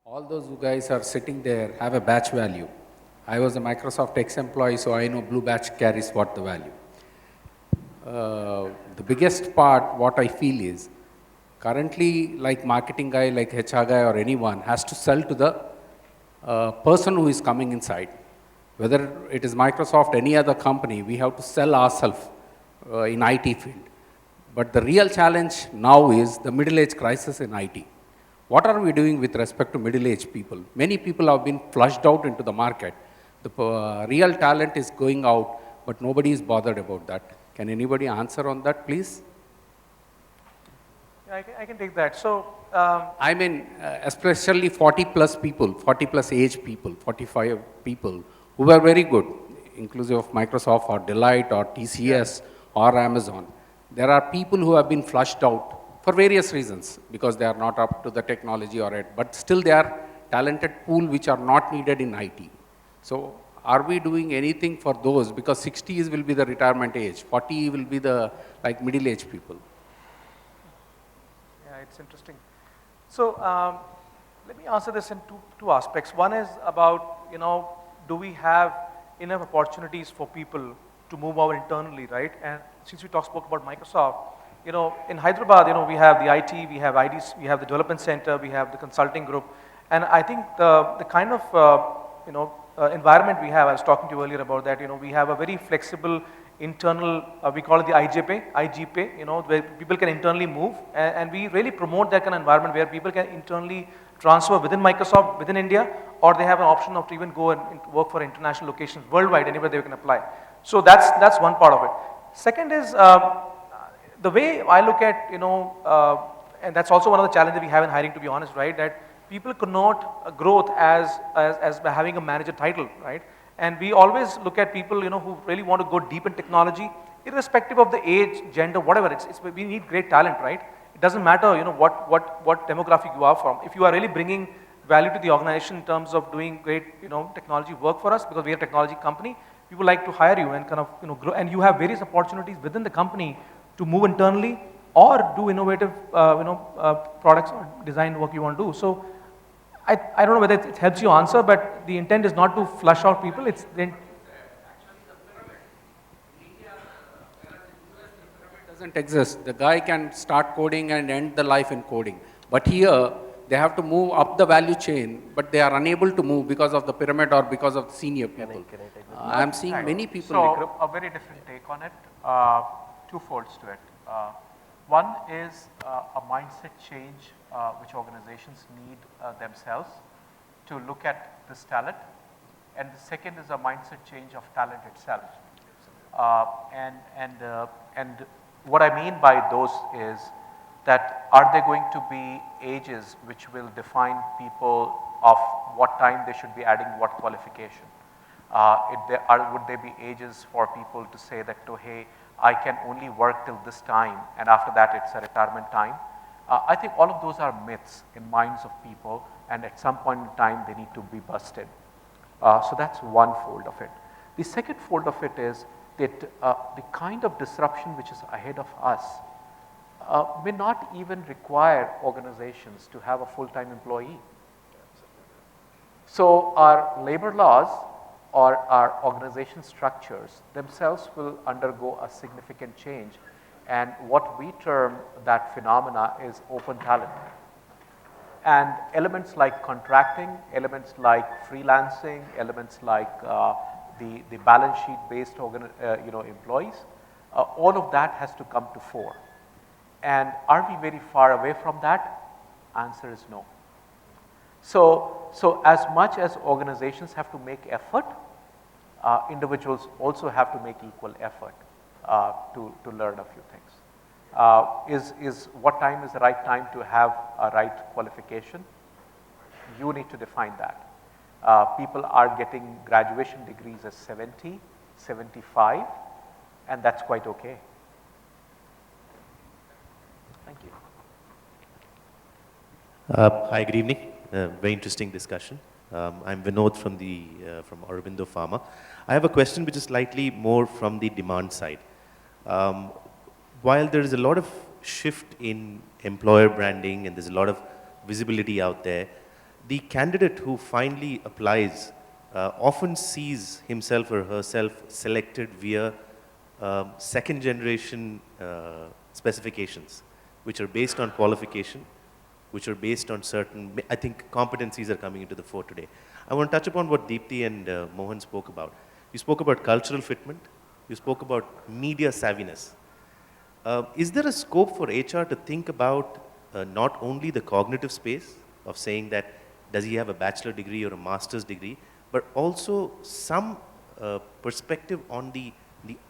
All those who guys are sitting there have a batch value. I was a Microsoft ex-employee, so I know blue batch carries what the value. The biggest part, what I feel is, currently, like marketing guy, like HR guy or anyone, has to sell to the person who is coming inside. Whether it is Microsoft, any other company, we have to sell ourselves in IT field. But the real challenge now is the middle age crisis in IT. What are we doing with respect to middle-aged people? Many people have been flushed out into the market. The real talent is going out, but nobody is bothered about that. Can anybody answer on that, please? Yeah, I can take that. So, I mean, especially 40 plus people, 40 plus age people, 45 people who were very good, inclusive of Microsoft or Deloitte or TCS or Amazon. There are people who have been flushed out for various reasons because they are not up to the technology or it, but still they are talented pool which are not needed in IT. So are we doing anything for those? Because 60s will be the retirement age, 40 will be the like middle-aged people. yeah, it's interesting. So, let me answer this in two aspects. One is about, do we have enough opportunities for people to move out internally, right? And since we spoke about Microsoft, in Hyderabad, we have the IT, we have IDs, we have the development center, we have the consulting group, and I think the kind of environment we have, I was talking to you earlier about that. We have a very flexible internal, we call it the IGPay, where people can internally move, and we really promote that kind of environment where people can internally transfer within Microsoft, within India, or they have an option of to even go and work for international locations worldwide, anywhere they can apply. So that's one part of it. Second is the way I look at, and that's also one of the challenges we have in hiring, to be honest, right? That people connote growth as by having a manager title, right? And we always look at people, who really want to go deep in technology, irrespective of the age, gender, whatever. We need great talent, right? It doesn't matter, what demographic you are from. If you are really bringing value to the organization in terms of doing great, technology work for us, because we are a technology company, we would like to hire you and kind of, grow. And you have various opportunities within the company to move internally or do innovative, products or design work you want to do. So I don't know whether it helps you answer, but the intent is not to flush out people. It's then. Doesn't exist. The guy can start coding and end the life in coding. But here, they have to move up the value chain, but they are unable to move because of the pyramid or because of the senior people. I'm seeing many people. So, a very different take on it, two folds to it. One is a mindset change which organizations need themselves to look at this talent, and the second is a mindset change of talent itself. And what I mean by those is that are there going to be ages which will define people of what time they should be adding what qualification? Would there be ages for people to say that, hey, I can only work till this time and after that it's a retirement time? I think all of those are myths in minds of people, and at some point in time they need to be busted. So that's one fold of it. The second fold of it is that the kind of disruption which is ahead of us may not even require organizations to have a full-time employee. So our labor laws or our organization structures themselves will undergo a significant change, and what we term that phenomena is open talent. And elements like contracting, elements like freelancing, elements like the balance sheet based employees, all of that has to come to fore. And are we very far away from that? Answer is no. So as much as organizations have to make effort, individuals also have to make equal effort to learn a few things. Is what time is the right time to have a right qualification? You need to define that. People are getting graduation degrees at 70, 75, and that's quite okay. Thank you. Hi, good evening. Very interesting discussion. I'm Vinod from Aurobindo Pharma. I have a question which is slightly more from the demand side. While there is a lot of shift in employer branding and there's a lot of visibility out there, the candidate who finally applies often sees himself or herself selected via second generation specifications, which are based on qualification, which are based on certain, I think competencies are coming into the fore today. I want to touch upon what Deepti and Mohan spoke about. You spoke about cultural fitment, you spoke about media savviness. Is there a scope for HR to think about not only the cognitive space of saying that does he have a bachelor degree or a master's degree, but also some perspective on the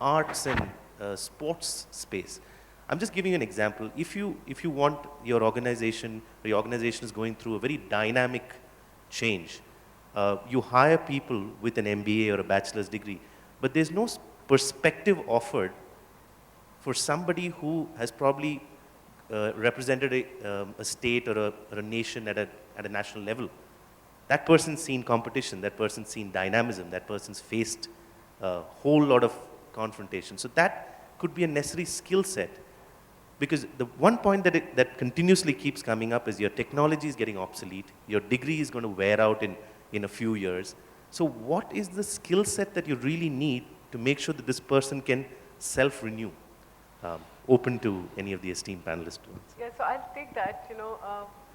arts and sports space? I'm just giving you an example. If you want your organization, or your organization is going through a very dynamic change, you hire people with an MBA or a bachelor's degree, but there's no perspective offered for somebody who has probably represented a state or a nation at a national level. That person's seen competition, that person's seen dynamism, that person's faced a whole lot of confrontation. So that could be a necessary skill set. Because the one point that continuously keeps coming up is your technology is getting obsolete, your degree is going to wear out in a few years. So what is the skill set that you really need to make sure that this person can self-renew? Open to any of the esteemed panelists. Yeah, so I'll take that.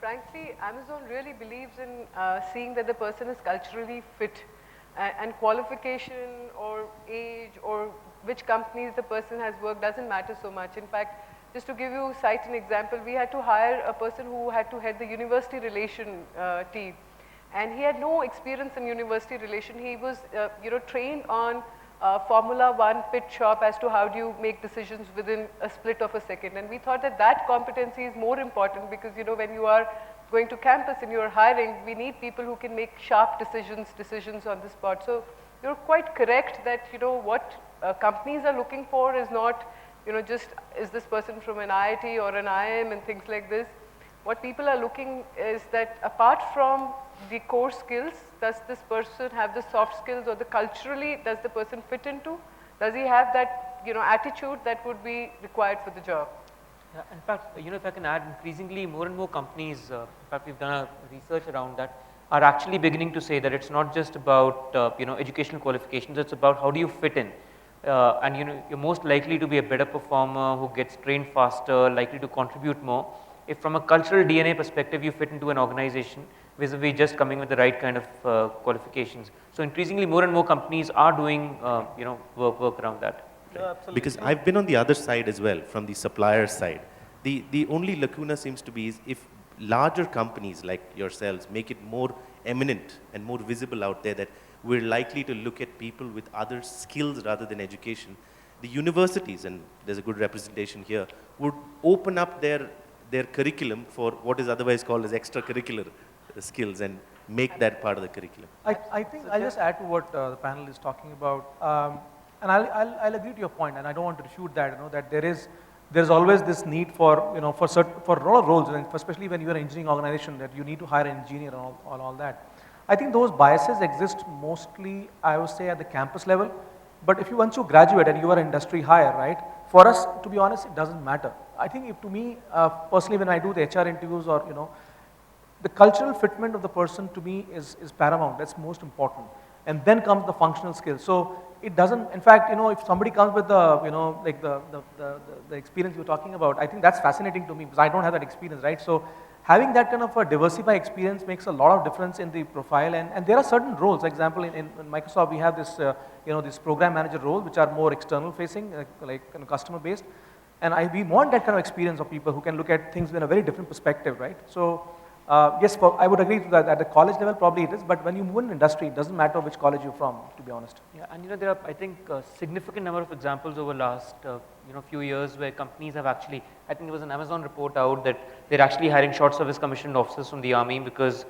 Frankly, Amazon really believes in seeing that the person is culturally fit, and qualification or age or which companies the person has worked doesn't matter so much. In fact, just to cite an example, we had to hire a person who had to head the university relation team, and he had no experience in university relation. He was, trained on Formula One pit shop as to how do you make decisions within a split of a second. And we thought that competency is more important because, when you are going to campus and you are hiring, we need people who can make sharp decisions on the spot. So you're quite correct that, what companies are looking for is not, just is this person from an IIT or an IIM and things like this. What people are looking is that apart from the core skills, does this person have the soft skills or the culturally, does the person fit into? Does he have that, attitude that would be required for the job? Yeah, in fact, if I can add, increasingly more and more companies, in fact, we've done a research around that, are actually beginning to say that it's not just about, educational qualifications, it's about how do you fit in. And you're most likely to be a better performer who gets trained faster, likely to contribute more. If from a cultural DNA perspective you fit into an organization vis-a-vis just coming with the right kind of qualifications. So increasingly more and more companies are doing work around that. Yeah, absolutely. Because I've been on the other side as well, from the supplier side. The only lacuna seems to be is if larger companies like yourselves make it more eminent and more visible out there that we're likely to look at people with other skills rather than education, the universities, and there's a good representation here, would open up their curriculum for what is otherwise called as extracurricular skills and make that part of the curriculum. I think I'll just add to what the panel is talking about, and I'll agree to your point, and I don't want to refute that. That there's always this need for for a lot of roles, and especially when you're an engineering organization, that you need to hire an engineer and all that. I think those biases exist mostly, I would say, at the campus level. But once you graduate and you are an industry hire, right? For us, to be honest, it doesn't matter. I think to me, personally, when I do the HR interviews or the cultural fitment of the person to me is paramount. That's most important. And then comes the functional skills. So it doesn't, in fact, if somebody comes with like the experience you're talking about, I think that's fascinating to me because I don't have that experience, right? So having that kind of a diversified experience makes a lot of difference in the profile. And there are certain roles. For example, in Microsoft, we have this, this program manager role, which are more external facing, like customer based. And we want that kind of experience of people who can look at things in a very different perspective, right? So yes, I would agree to that. At the college level, probably it is, but when you move in industry, it doesn't matter which college you're from, to be honest. Yeah, and there are, I think, a significant number of examples over last, few years where companies have actually, I think there was an Amazon report out that they're actually hiring short service commissioned officers from the army because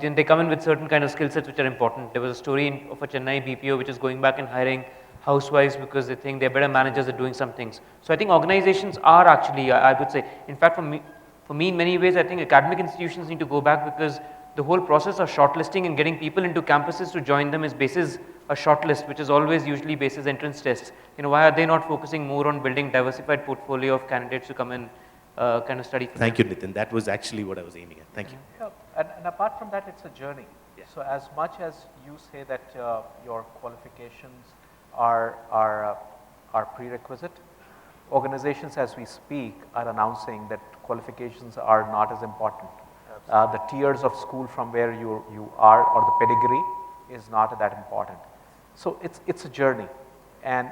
then they come in with certain kind of skill sets which are important. There was a story of a Chennai BPO which is going back and hiring housewives because they think they're better managers at doing some things. So I think organizations are actually, I would say, in fact, for me, in many ways, I think academic institutions need to go back because the whole process of shortlisting and getting people into campuses to join them is basis a shortlist, which is always usually basis entrance tests. Why are they not focusing more on building diversified portfolio of candidates to come and kind of study? Thank you, Nitin. That was actually what I was aiming at. Thank you. Yeah. and apart from that, it's a journey. Yeah. So as much as you say that your qualifications are prerequisite, organizations as we speak are announcing that qualifications are not as important. The tiers of school from where you are or the pedigree is not that important. So it's a journey, and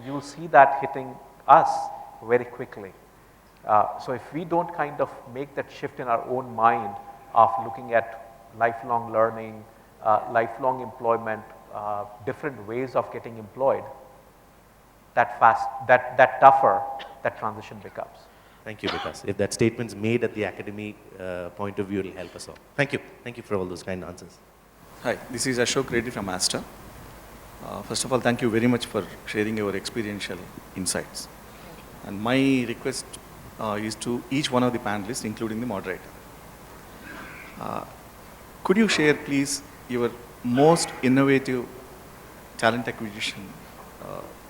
you'll see that hitting us very quickly. So if we don't kind of make that shift in our own mind of looking at lifelong learning, lifelong employment, different ways of getting employed, that tougher that transition becomes. Thank you, Vikas. If that statement's made at the academy point of view, it'll help us all. Thank you. Thank you for all those kind answers. Hi, this is Ashok Reddy from Asta. First of all, thank you very much for sharing your experiential insights. And my request is to each one of the panelists, including the moderator. Could you share, please, your most innovative talent acquisition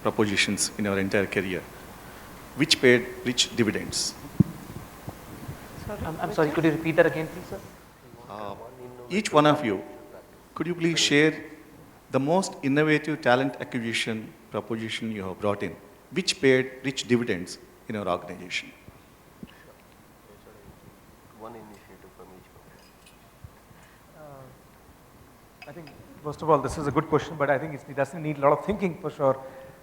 propositions in your entire career? Which paid rich dividends? I'm sorry, could you repeat that again, please, sir? Each one of you, could you please share the most innovative talent acquisition proposition you have brought in, which paid rich dividends in your organization? One initiative from each one. I think, first of all, this is a good question, but I think it doesn't need a lot of thinking for sure.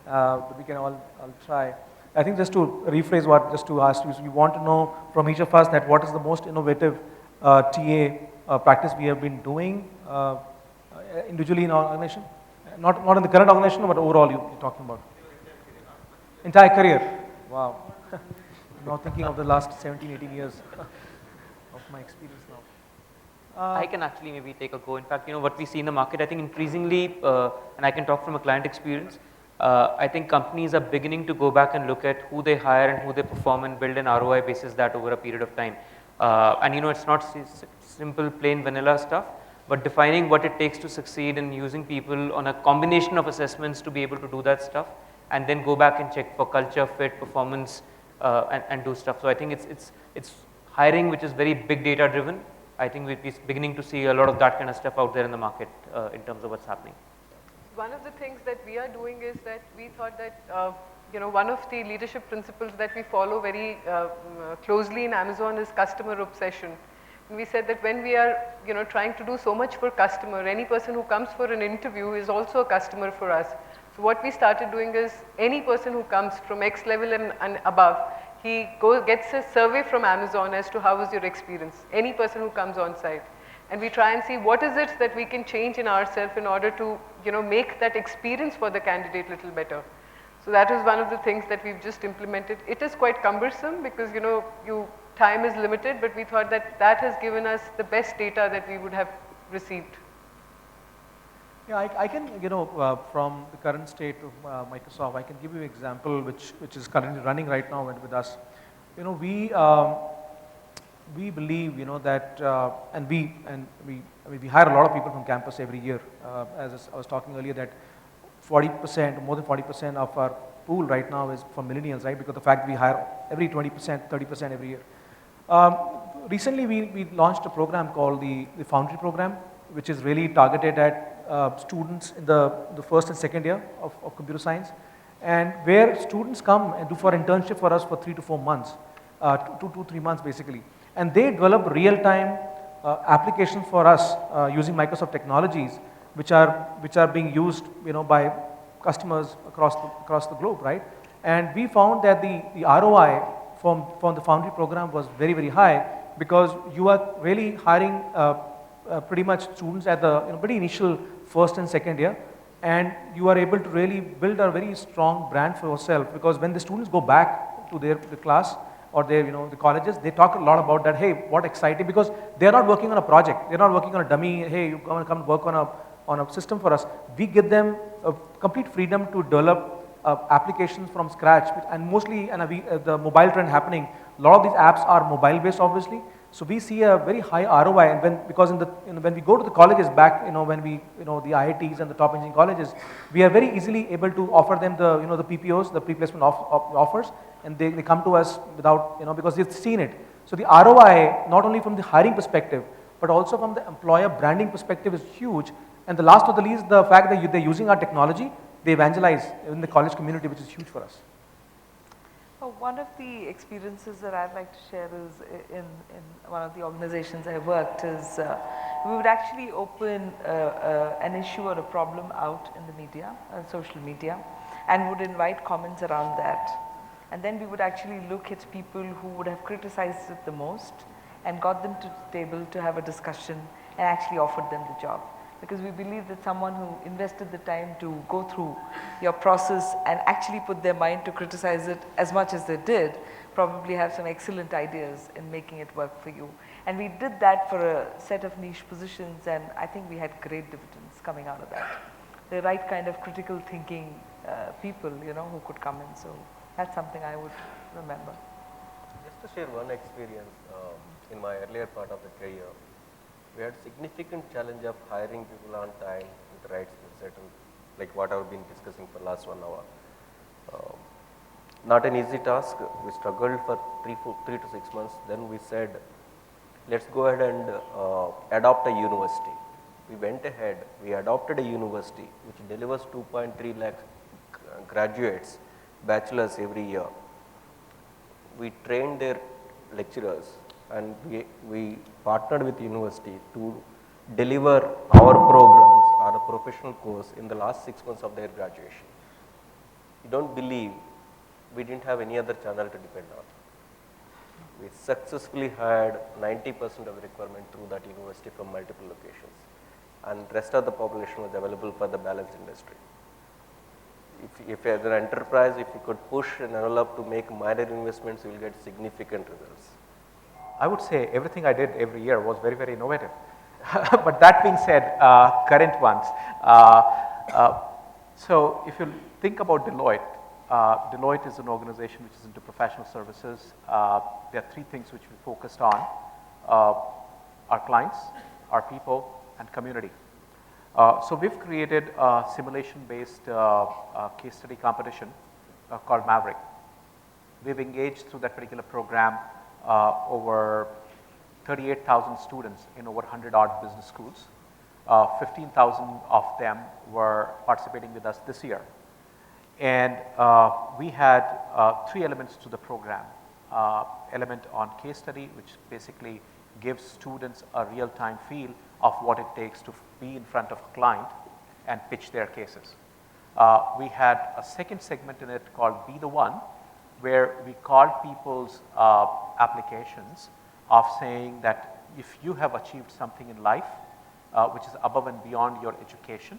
But we can all try. I think just to rephrase just to ask you, so you want to know from each of us that what is the most innovative TA practice we have been doing individually in our organization? Not in the current organization, but overall you're talking about. Entire career. Wow. I'm now thinking of the last 17, 18 years of my experience now. I can actually maybe take a go. In fact, what we see in the market, I think increasingly, and I can talk from a client experience, I think companies are beginning to go back and look at who they hire and who they perform and build an ROI basis that over a period of time. And it's not simple, plain vanilla stuff, but defining what it takes to succeed and using people on a combination of assessments to be able to do that stuff, and then go back and check for culture, fit, performance, and do stuff. So I think it's hiring which is very big data driven. I think we're beginning to see a lot of that kind of stuff out there in the market in terms of what's happening. One of the things that we are doing is that we thought that, one of the leadership principles that we follow very closely in Amazon is customer obsession. And we said that when we are, trying to do so much for customer, any person who comes for an interview is also a customer for us. So what we started doing is any person who comes from X level and above, he gets a survey from Amazon as to how was your experience, any person who comes on site. And we try and see what is it that we can change in ourselves in order to, make that experience for the candidate a little better. So that is one of the things that we've just implemented. It is quite cumbersome because, time is limited, but we thought that has given us the best data that we would have received. Yeah, I can, from the current state of Microsoft, I can give you an example which is currently running right now with us. We believe, that, and we hire a lot of people from campus every year. As I was talking earlier, that 40%, more than 40% of our pool right now is from millennials, right? Because the fact we hire every 20%, 30% every year. Recently, we launched a program called the Foundry program, which is really targeted at students in the first and second year of computer science, and where students come and do for internship for us for 3 to 4 months, 2 to 3 months basically. And they develop real-time applications for us using Microsoft technologies, which are being used, by customers across the globe, right? And we found that the ROI from the Foundry program was very, very high because you are really hiring pretty much students at the pretty initial first and second year, and you are able to really build a very strong brand for yourself because when the students go back to the class or their, the colleges, they talk a lot about that, hey, what exciting, because they're not working on a project, they're not working on a dummy, hey, you come work on a system for us. We give them a complete freedom to develop applications from scratch, and mostly, the mobile trend happening, a lot of these apps are mobile based obviously, so we see a very high ROI, and because when we go to the colleges back, when we, the IITs and the top engineering colleges, we are very easily able to offer them the, the PPOs, the pre-placement offers, and they come to us without, because they've seen it. So the ROI, not only from the hiring perspective, but also from the employer branding perspective is huge. And the last but the least, the fact that they're using our technology, they evangelize in the college community, which is huge for us. Well, one of the experiences that I'd like to share is in one of the organizations I worked is we would actually open an issue or a problem out in the media, social media, and would invite comments around that. And then we would actually look at people who would have criticized it the most and got them to the table to have a discussion and actually offered them the job. Because we believe that someone who invested the time to go through your process and actually put their mind to criticize it as much as they did, probably have some excellent ideas in making it work for you. And we did that for a set of niche positions, and I think we had great dividends coming out of that. The right kind of critical thinking people, you know, who could come in. So that's something I would remember. Just to share one experience, in my earlier part of the career, we had significant challenge of hiring people on time with the right skill set, and like what I've been discussing for last 1 hour. Not an easy task. We struggled for 3 to 6 months. Then we said, let's go ahead and adopt a university. We went ahead, we adopted a university which delivers 2.3 lakh graduates, bachelors every year. We trained their lecturers, and we partnered with the university to deliver our programs or a professional course in the last 6 months of their graduation. You don't believe we didn't have any other channel to depend on. We successfully hired 90% of the requirement through that university from multiple locations, and rest of the population was available for the balanced industry. If as an enterprise, if you could push an envelope to make minor investments, you will get significant results. I would say everything I did every year was very, very innovative. But that being said, current ones. So if you think about Deloitte, Deloitte is an organization which is into professional services. There are 3 things which we focused on: our clients, our people, and community. So we've created a simulation-based case study competition called Maverick. We've engaged through that particular program over 38,000 students in over 100 odd business schools. 15,000 of them were participating with us this year. And we had 3 elements to the program. Element on case study, which basically gives students a real-time feel of what it takes to be in front of a client and pitch their cases. We had a second segment in it called Be the One, where we called people's applications of saying that if you have achieved something in life which is above and beyond your education,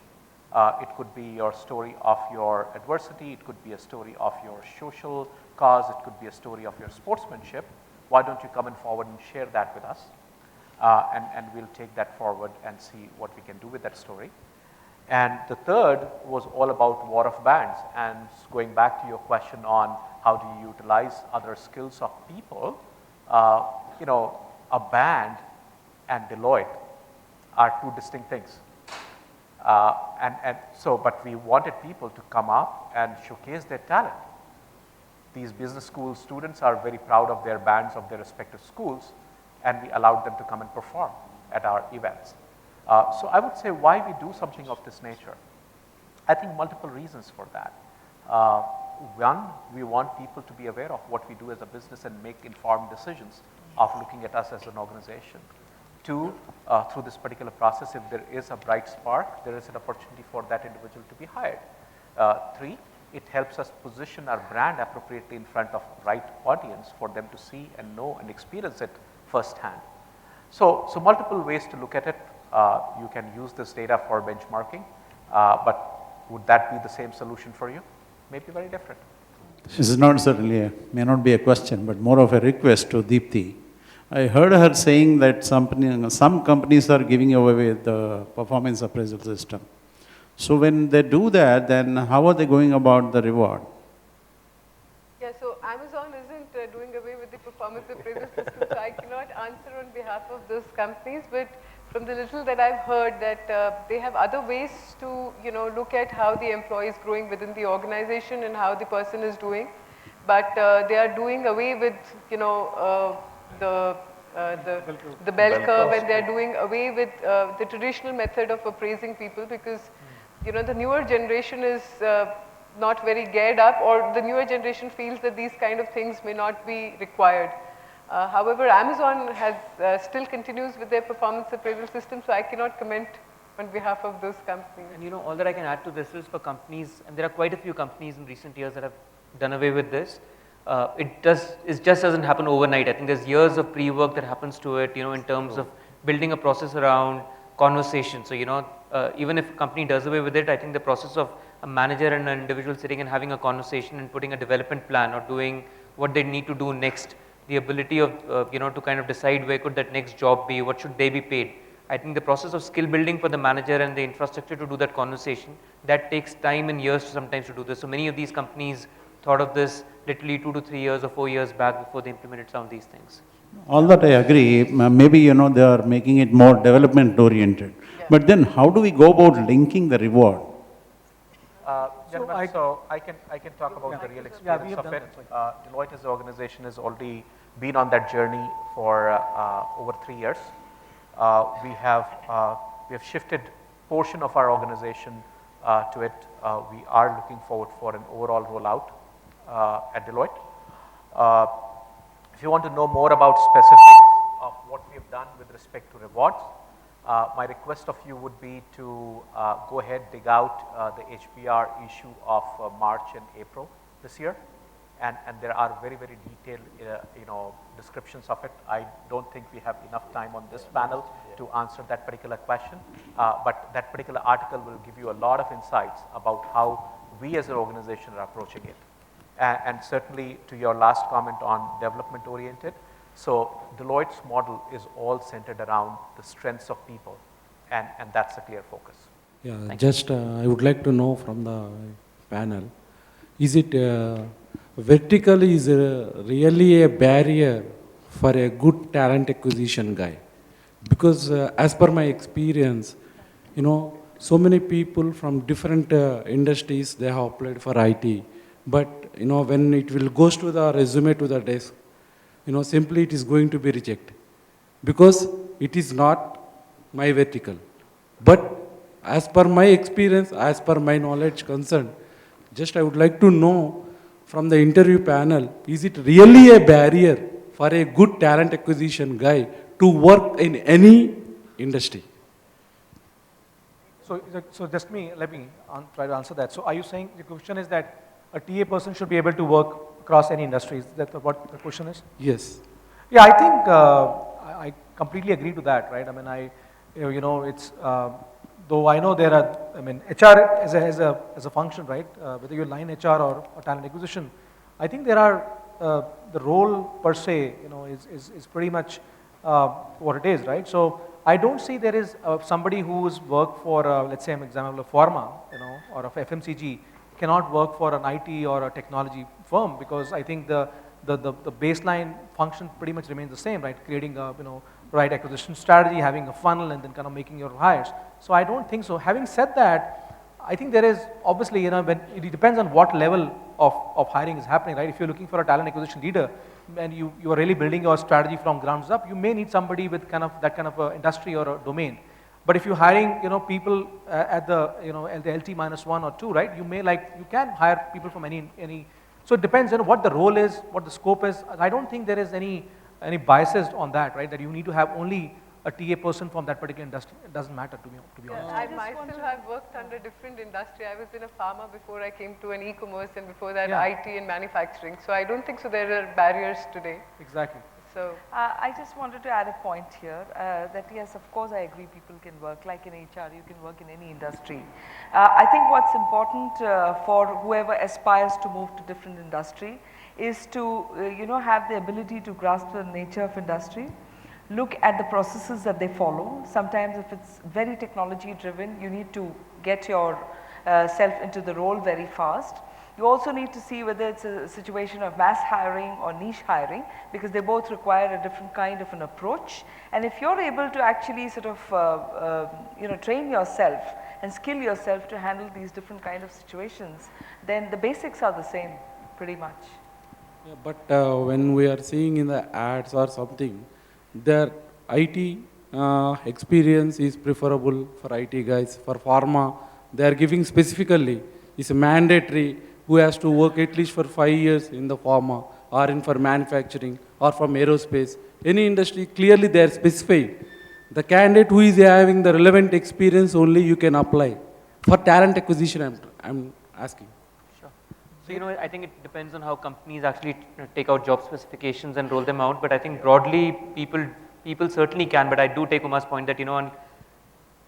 it could be your story of your adversity, it could be a story of your social cause, it could be a story of your sportsmanship, why don't you come forward and share that with us? And we'll take that forward and see what we can do with that story. And the third was all about war of bands, and going back to your question on how do you utilize other skills of people, you know, a band and Deloitte are 2 distinct things. But we wanted people to come up and showcase their talent. These business school students are very proud of their bands of their respective schools, and we allowed them to come and perform at our events. So I would say why we do something of this nature. I think multiple reasons for that. One, we want people to be aware of what we do as a business and make informed decisions of looking at us as an organization. 2, through this particular process, if there is a bright spark, there is an opportunity for that individual to be hired. 3, it helps us position our brand appropriately in front of right audience for them to see and know and experience it firsthand. So multiple ways to look at it. You can use this data for benchmarking, but would that be the same solution for you? Maybe very different. This is not certainly, may not be a question, but more of a request to Deepthi. I heard her saying that some companies are giving away the performance appraisal system. So when they do that, then how are they going about the reward? Yeah, so Amazon isn't doing away with the performance appraisal system, so I cannot answer on behalf of those companies, but from the little that I've heard that they have other ways to, you know, look at how the employee is growing within the organization and how the person is doing. But they are doing away with, you know, the the bell curve, and they're doing away with the traditional method of appraising people, because the newer generation is not very geared up, or the newer generation feels that these kind of things may not be required. However, Amazon has still continues with their performance appraisal system, so I cannot comment on behalf of those companies. And all that I can add to this is for companies, and there are quite a few companies in recent years that have done away with this. It just doesn't happen overnight. I think there's years of pre-work that happens to it, in terms of building a process around conversation. So, even if a company does away with it, I think the process of a manager and an individual sitting and having a conversation and putting a development plan or doing what they need to do next, the ability of, to kind of decide where could that next job be, what should they be paid. I think the process of skill building for the manager and the infrastructure to do that conversation, that takes time and years sometimes to do this. So many of these companies thought of this literally 2 to 3 years or 4 years back before they implemented some of these things. All that I agree. Maybe, they are making it more development oriented. Yeah. But then how do we go about linking the reward? Gentlemen, so I can talk about the real experience of it. Deloitte as an organization has already been on that journey for over 3 years. We have shifted portion of our organization to it. We are looking forward for an overall rollout at Deloitte. If you want to know more about specifics of what we have done with respect to rewards, my request of you would be to go ahead, dig out the HBR issue of March and April this year, and there are very, very detailed descriptions of it. I don't think we have enough time on this panel to answer that particular question, but that particular article will give you a lot of insights about how we as an organization are approaching it. And certainly to your last comment on development oriented, so Deloitte's model is all centered around the strengths of people, and that's a clear focus. Yeah, I would like to know from the panel, is it vertical is really a barrier for a good talent acquisition guy? Because as per my experience, so many people from different industries, they have applied for IT, but when it will goes to the resume to the desk, simply it is going to be rejected because it is not my vertical. But as per my experience, as per my knowledge concerned, just I would like to know from the interview panel, is it really a barrier for a good talent acquisition guy to work in any industry? So let me try to answer that. So are you saying the question is that a TA person should be able to work across any industries? Is that what the question is? Yes. Yeah, I think I completely agree to that, right? I mean, it's though I know there are, HR as a function, right? Whether you're line HR or talent acquisition, I think there are the role per se, is pretty much what it is, right? So I don't see there is somebody who's worked for, let's say, an example of pharma, or of FMCG, cannot work for an IT or a technology firm, because I think the baseline function pretty much remains the same, right? Creating a right acquisition strategy, having a funnel, and then kind of making your hires. So I don't think so. Having said that, I think there is obviously, when it depends on what level of hiring is happening, right? If you're looking for a talent acquisition leader and you are really building your strategy from grounds up, you may need somebody with that kind of industry or a domain. But if you're hiring, people at the, at the LT-1 or 2, right? You can hire people from any. So it depends on what the role is, what the scope is. I don't think there is any biases on that, right? That you need to have only a TA person from that particular industry. It doesn't matter to be honest. I myself have worked under different industry. I was in a pharma before I came to an e-commerce, and before that IT and manufacturing. So I don't think so there are barriers today. Exactly. So I just wanted to add a point here that yes, of course I agree people can work, like in HR, you can work in any industry. I think what's important for whoever aspires to move to different industry is to have the ability to grasp the nature of industry, look at the processes that they follow. Sometimes if it's very technology driven, you need to get your self into the role very fast. You also need to see whether it's a situation of mass hiring or niche hiring, because they both require a different kind of an approach. And if you're able to actually sort of train yourself and skill yourself to handle these different kind of situations, then the basics are the same pretty much. Yeah, but when we are seeing in the ads or something, their IT experience is preferable for IT guys. For pharma, they are giving specifically, it's mandatory who has to work at least for 5 years in the pharma or in for manufacturing or from aerospace. Any industry, clearly they are specifying. The candidate who is having the relevant experience only you can apply. For talent acquisition, I'm asking. Sure. So, I think it depends on how companies actually take out job specifications and roll them out. But I think broadly, people certainly can. But I do take Uma's point that,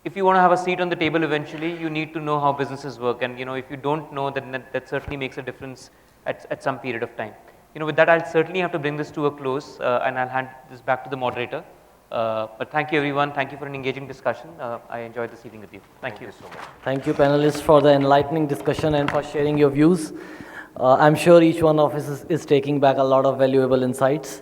if you want to have a seat on the table eventually, you need to know how businesses work. And, if you don't know, then that certainly makes a difference at some period of time. With that, I'll certainly have to bring this to a close, and I'll hand this back to the moderator. But thank you, everyone. Thank you for an engaging discussion. I enjoyed this evening with you. Thank you so much. Thank you, panelists, for the enlightening discussion and for sharing your views. I'm sure each one of us is taking back a lot of valuable insights.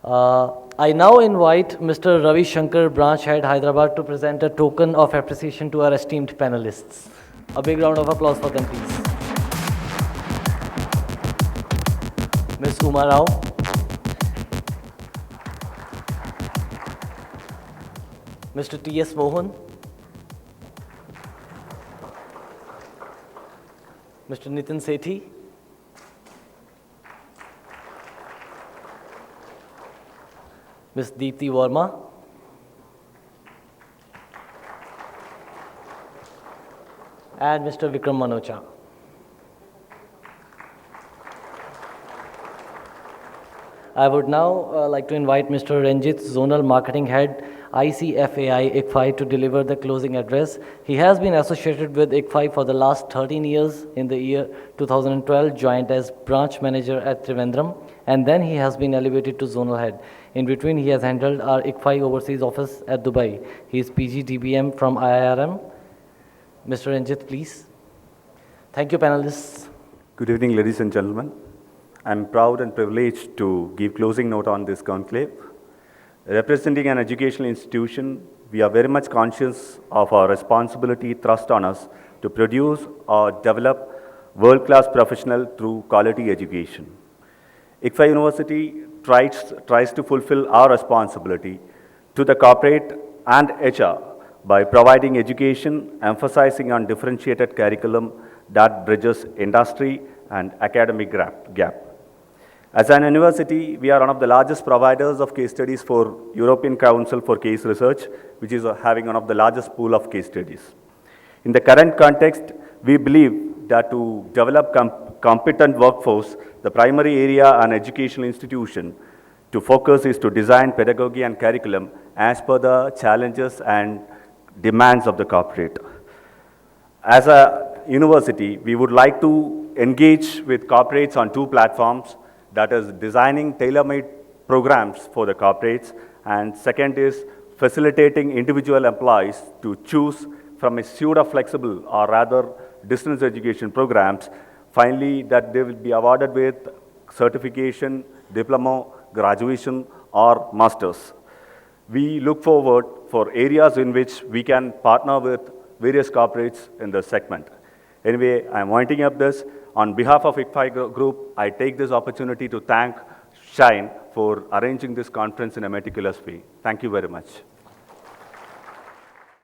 I now invite Mr. Ravi Shankar, Branch Head, Hyderabad, to present a token of appreciation to our esteemed panelists. A big round of applause for them, please. Ms. Uma Rao. Mr. T.S. Mohan. Mr. Nitin Sethi. Ms. Deepthi Verma. And Mr. Vikram Manocha. I would now like to invite Mr. Ranjit, Zonal Marketing Head, ICFAI ICFI, to deliver the closing address. He has been associated with ICFI for the last 13 years. In the year 2012, joined as branch manager at Trivandrum, and then he has been elevated to Zonal Head. In between, he has handled our ICFI overseas office at Dubai. He is PG DBM from IIRM. Mr. Ranjit, please. Thank you, panelists. Good evening, ladies and gentlemen. I'm proud and privileged to give closing note on this conclave. Representing an educational institution, we are very much conscious of our responsibility thrust on us to produce or develop world-class professionals through quality education. ICFI University tries to fulfill our responsibility to the corporate and HR by providing education, emphasizing on differentiated curriculum that bridges industry and academic gap. As an university, we are one of the largest providers of case studies for European Council for Case Research, which is having one of the largest pool of case studies. In the current context, we believe that to develop competent workforce, the primary area an educational institution to focus is to design pedagogy and curriculum as per the challenges and demands of the corporate. As a university, we would like to engage with corporates on two platforms, that is designing tailor-made programs for the corporates, and second is facilitating individual employees to choose from a suite of flexible or rather distance education programs, finally that they will be awarded with certification, diploma, graduation or masters. We look forward for areas in which we can partner with various corporates in the segment. Anyway, I'm winding up this. On behalf of ICFI Group, I take this opportunity to thank Shine for arranging this conference in a meticulous way. Thank you very much.